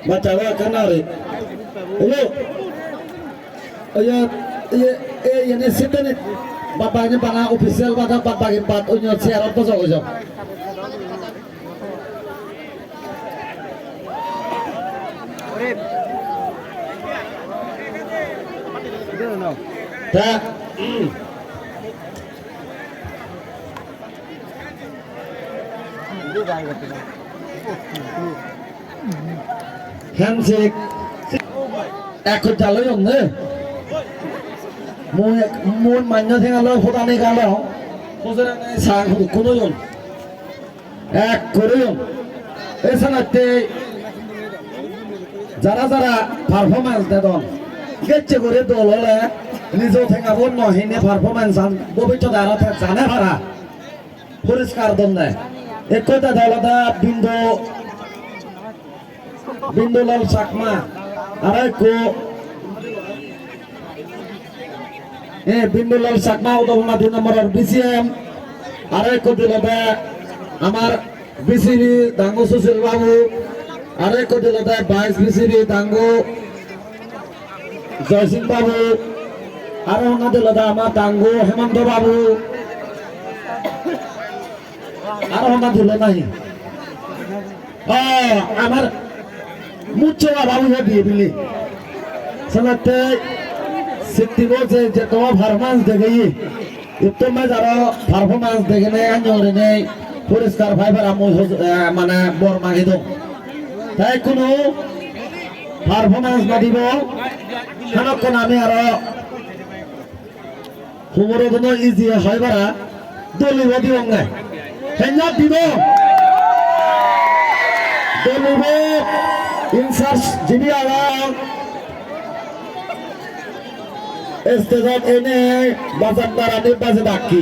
Bacawa kanari. Hello. Ini situ nih. Bapaknya para ofisial pada pagi 4 unyor siaran pasok usap. Tak. Handshake. Aku jalan ni. Mun manja tinggal lo foto ni kalau. Foto ni sang foto kuno yon. Kuno yon. Esa nanti. Jara performance ni don. Gece kore dolo le. Nizo tinggal pun no ini performance an. Bobi tu darah tu jana para. Puriskar don ni. Ekor tu darah Bindulal Sakma, Areko, Bindulal Sakma udah mati nomor BCM, Areko dilada, Amar BCB Dango Susil Babu, Areko dilada Vice BCB Dango Joysin Babu, Arona dilada Amar Dango Hemando Babu, Arona dilada ni. আমার মুচ্ছো বাবু দিয়ে দিলি শোনাতে সিদ্ধি বলছে যে তোমার performance দেখে তোমার যারা পারফরমেন্স দেখে নেই আঞ্জরে নেই পুরস্কার ভাইবার আমি মানে বর মাগি দো তাই কোনো পারফরমেন্স না দিব সেরকম আমি আরো হুমরে কোনো ইজি হয় বারা দলিব দিব নাই হেঞ্জাত দিব দলিব ইনসার্স যিনি আগাম স্টেজত এনে বাজার দ্বারা বাজে বাকি